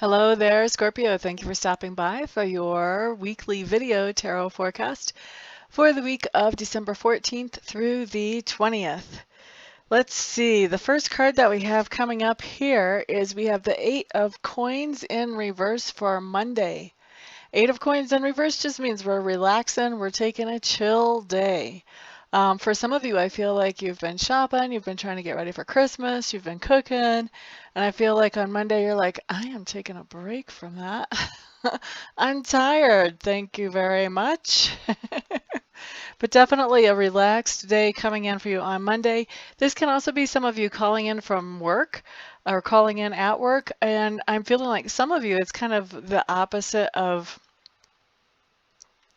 Hello there, Scorpio. Thank you for stopping by for your weekly video tarot forecast for the week of December 14th through the 20th. Let's see. The first card that we have coming up here is we have the Eight of Coins in reverse for Monday. Eight of Coins in reverse just means we're relaxing, we're taking a chill day. For some of you, I feel like you've been shopping, you've been trying to get ready for Christmas, you've been cooking, and I feel like on Monday you're like, I am taking a break from that. I'm tired, thank you very much. But definitely a relaxed day coming in for you on Monday. This can also be some of you calling in from work or calling in at work, and I'm feeling like some of you, it's kind of the opposite of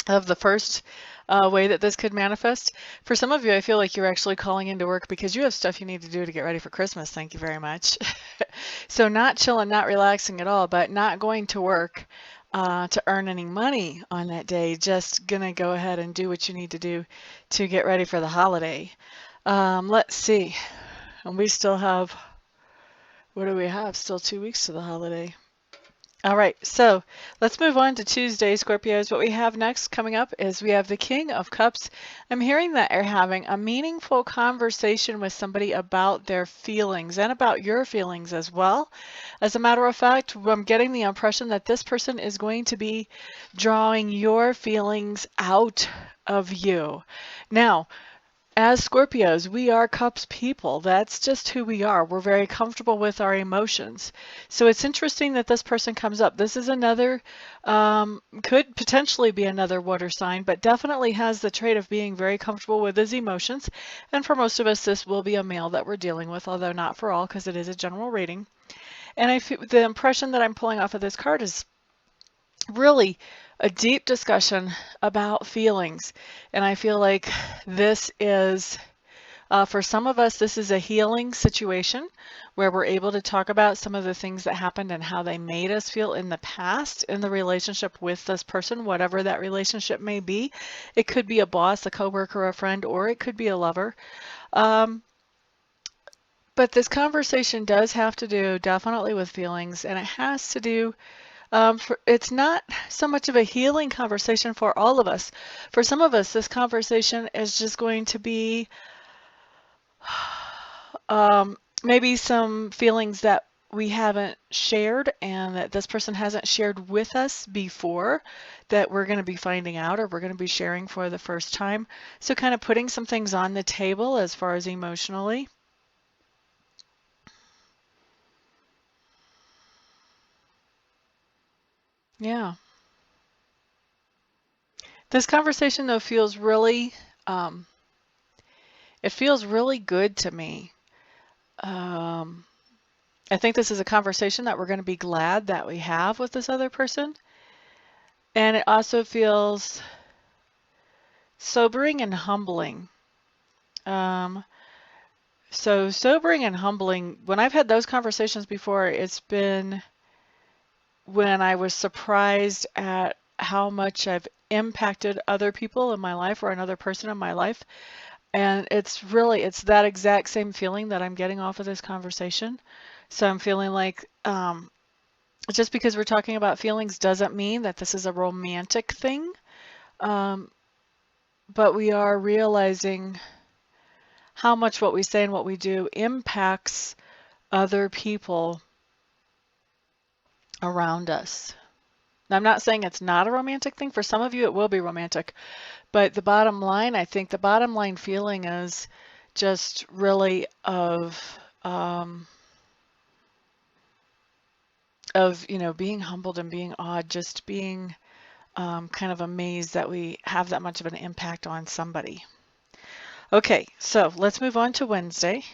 the first way that this could manifest. For some of you, I feel like you're actually calling into work because you have stuff you need to do to get ready for Christmas. Thank you very much. So not chilling, not relaxing at all, but not going to work to earn any money on that day. Just gonna go ahead and do what you need to do to get ready for the holiday. Let's see. And we still have, what do we have? Still 2 weeks to the holiday. All right, so let's move on to Tuesday, Scorpios. What we have next coming up is we have the King of Cups. I'm hearing that you're having a meaningful conversation with somebody about their feelings and about your feelings as well. As a matter of fact, I'm getting the impression that this person is going to be drawing your feelings out of you. Now, as Scorpios, we are Cups people. That's just who we are. We're very comfortable with our emotions. So it's interesting that this person comes up. This is another, could potentially be another water sign, but definitely has the trait of being very comfortable with his emotions. And for most of us, this will be a male that we're dealing with, although not for all because it is a general reading. And I feel the impression that I'm pulling off of this card is really a deep discussion about feelings. And I feel like this is, for some of us, this is a healing situation where we're able to talk about some of the things that happened and how they made us feel in the past in the relationship with this person, whatever that relationship may be. It could be a boss, a coworker, a friend, or it could be a lover. But this conversation does have to do definitely with feelings, and it has to do it's not so much of a healing conversation for all of us. For some of us, this conversation is just going to be maybe some feelings that we haven't shared and that this person hasn't shared with us before that we're going to be finding out or we're going to be sharing for the first time. So kind of putting some things on the table as far as emotionally. Yeah. This conversation, though, feels really, it feels really good to me. I think this is a conversation that we're going to be glad that we have with this other person. And it also feels sobering and humbling. So sobering and humbling, when I've had those conversations before, it's been when I was surprised at how much I've impacted other people in my life or another person in my life. And it's that exact same feeling that I'm getting off of this conversation. So I'm feeling like just because we're talking about feelings doesn't mean that this is a romantic thing. But we are realizing how much what we say and what we do impacts other people around us. Now, I'm not saying it's not a romantic thing. For some of you, it will be romantic. But the bottom line, I think the bottom line feeling is just really of being humbled and being awed, just being kind of amazed that we have that much of an impact on somebody. Okay, so let's move on to Wednesday.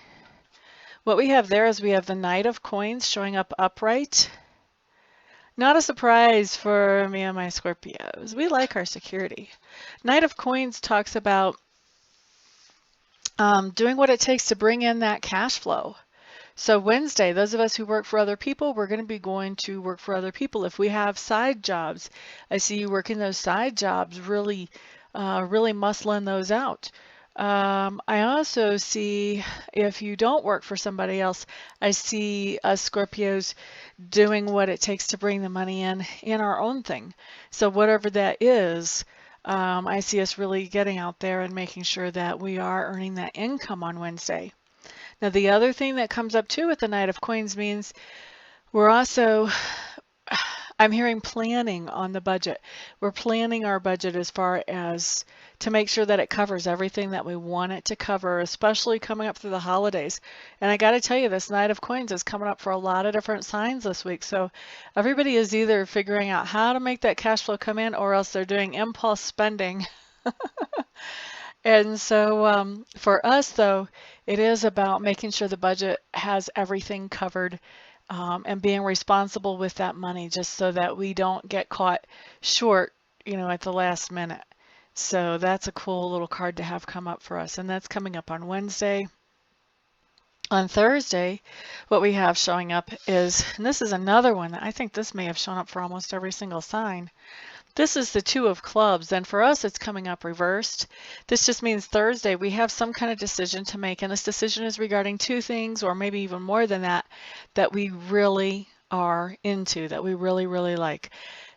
What we have there is we have the Knight of Coins showing up upright. Not a surprise for me and my Scorpios. We like our security. Knight of Coins talks about doing what it takes to bring in that cash flow. So Wednesday, those of us who work for other people, we're going to be going to work for other people. If we have side jobs, I see you working those side jobs, really muscling those out. I also see if you don't work for somebody else, I see us Scorpios doing what it takes to bring the money in our own thing. So whatever that is, I see us really getting out there and making sure that we are earning that income on Wednesday. Now, the other thing that comes up too with the Knight of Coins means we're also, I'm hearing planning on the budget. We're planning our budget as far as to make sure that it covers everything that we want it to cover, especially coming up through the holidays. And I got to tell you, this Knight of Coins is coming up for a lot of different signs this week. So everybody is either figuring out how to make that cash flow come in, or else they're doing impulse spending. And so for us, though, it is about making sure the budget has everything covered, and being responsible with that money just so that we don't get caught short, at the last minute. So that's a cool little card to have come up for us. And that's coming up on Wednesday. On Thursday, what we have showing up is, and this is another one that I think this may have shown up for almost every single sign. This is the Two of Clubs, and for us, it's coming up reversed. This just means Thursday we have some kind of decision to make, and this decision is regarding two things, or maybe even more than that, that we really are into, that we really, really like.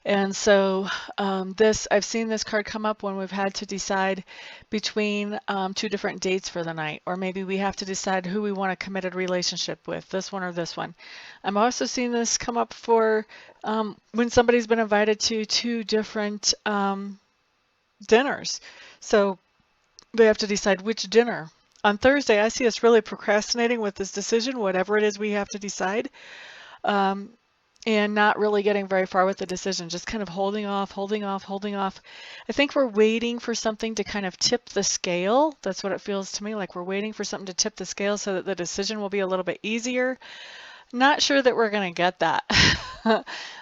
And so I've seen this card come up when we've had to decide between two different dates for the night, or maybe we have to decide who we want a committed relationship with, this one or this one. I'm also seeing this come up for when somebody's been invited to two different dinners. So they have to decide which dinner. On Thursday, I see us really procrastinating with this decision, whatever it is we have to decide. And not really getting very far with the decision, just kind of holding off, holding off, holding off. I think we're waiting for something to kind of tip the scale. That's what it feels to me, like we're waiting for something to tip the scale so that the decision will be a little bit easier. Not sure that we're going to get that.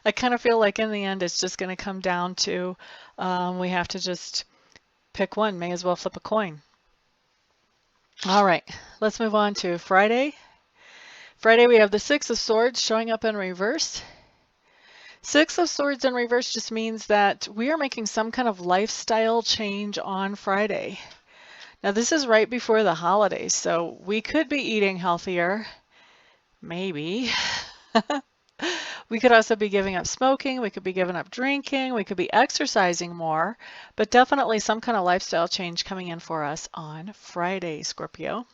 I kind of feel like in the end it's just going to come down to we have to just pick one, may as well flip a coin. All right, let's move on to Friday. Friday we have the Six of Swords showing up in reverse. Six of Swords in reverse just means that we are making some kind of lifestyle change on Friday. Now this is right before the holidays, so we could be eating healthier, maybe. We could also be giving up smoking, we could be giving up drinking, we could be exercising more, but definitely some kind of lifestyle change coming in for us on Friday, Scorpio.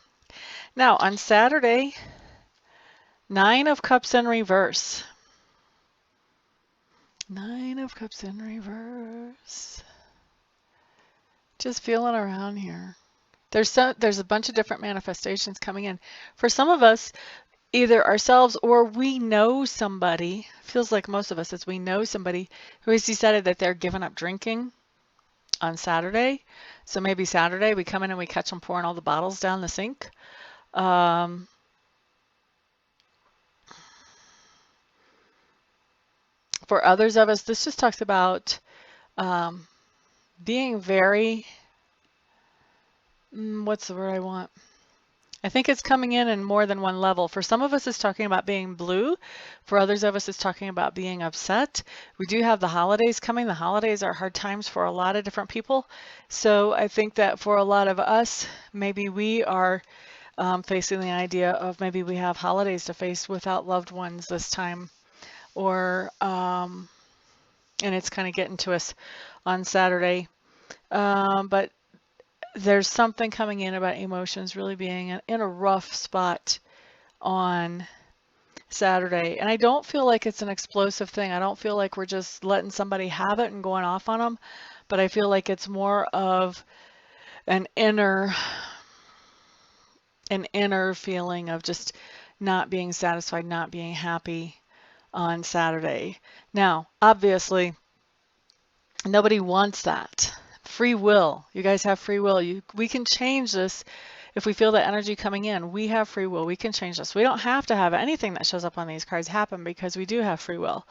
Now on Saturday, Nine of Cups in reverse. Nine of Cups in reverse. Just feeling around here. There's a bunch of different manifestations coming in. For some of us, either ourselves or we know somebody, feels like most of us, as we know somebody who has decided that they're giving up drinking on Saturday. So maybe Saturday we come in and we catch them pouring all the bottles down the sink. For others of us, this just talks about being very, what's the word I want? I think it's coming in more than one level. For some of us, it's talking about being blue. For others of us, it's talking about being upset. We do have the holidays coming. The holidays are hard times for a lot of different people. So I think that for a lot of us, maybe we are facing the idea of maybe we have holidays to face without loved ones this time. Or and it's kind of getting to us on Saturday, but there's something coming in about emotions really being in a rough spot on Saturday, and I don't feel like it's an explosive thing. I don't feel like we're just letting somebody have it and going off on them, but I feel like it's more of an inner feeling of just not being satisfied, not being happy on Saturday. Now, obviously, nobody wants that. Free will. You guys have free will. We can change this if we feel that energy coming in. We have free will. We can change this. We don't have to have anything that shows up on these cards happen because we do have free will.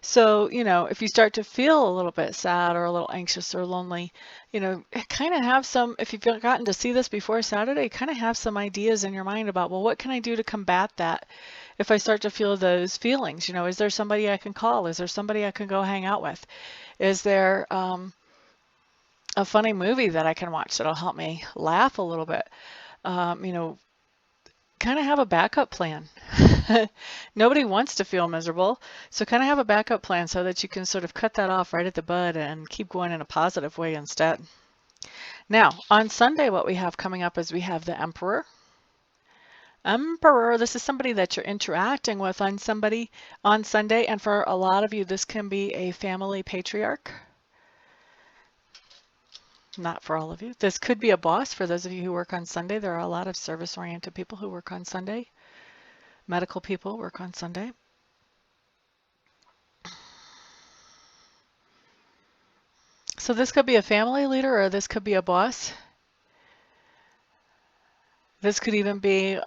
So, if you start to feel a little bit sad or a little anxious or lonely, kind of have some, if you've gotten to see this before Saturday, kind of have some ideas in your mind about, well, what can I do to combat that? If I start to feel those feelings, is there somebody I can call? Is there somebody I can go hang out with? Is there a funny movie that I can watch that'll help me laugh a little bit. You know, kind of have a backup plan. Nobody wants to feel miserable, so kind of have a backup plan so that you can sort of cut that off right at the bud and keep going in a positive way instead. Now, on Sunday, what we have coming up is we have the Emperor. Emperor, this is somebody that you're interacting with on Sunday, and for a lot of you, this can be a family patriarch. Not for all of you. This could be a boss for those of you who work on Sunday. There are a lot of service-oriented people who work on Sunday. Medical people work on Sunday. So this could be a family leader or this could be a boss. This could even be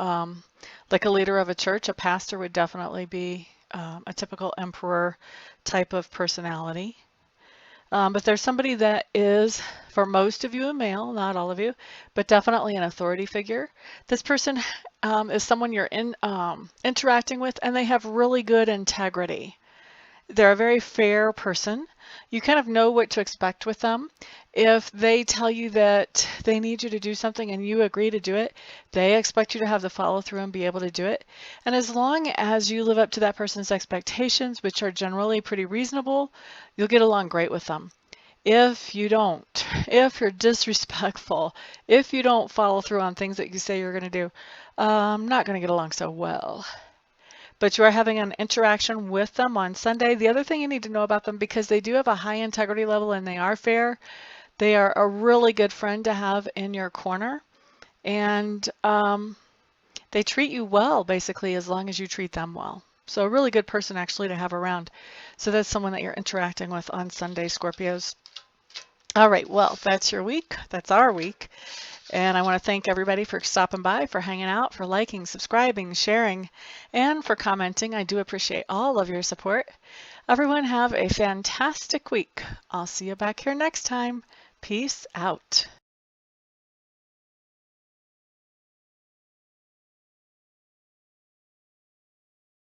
like a leader of a church. A pastor would definitely be a typical emperor type of personality. But there's somebody that is, for most of you, a male, not all of you, but definitely an authority figure. This person is someone you're interacting with, and they have really good integrity. They're a very fair person. You kind of know what to expect with them. If they tell you that they need you to do something and you agree to do it, they expect you to have the follow through and be able to do it. And as long as you live up to that person's expectations, which are generally pretty reasonable, you'll get along great with them. If you don't, if you're disrespectful, if you don't follow through on things that you say you're going to do, not going to get along so well. But you are having an interaction with them on Sunday. The other thing you need to know about them, because they do have a high integrity level and they are fair, they are a really good friend to have in your corner. And they treat you well, basically, as long as you treat them well. So a really good person actually to have around. So that's someone that you're interacting with on Sunday, Scorpios. All right, well, that's your week. That's our week. And I want to thank everybody for stopping by, for hanging out, for liking, subscribing, sharing, and for commenting. I do appreciate all of your support. Everyone have a fantastic week. I'll see you back here next time. Peace out.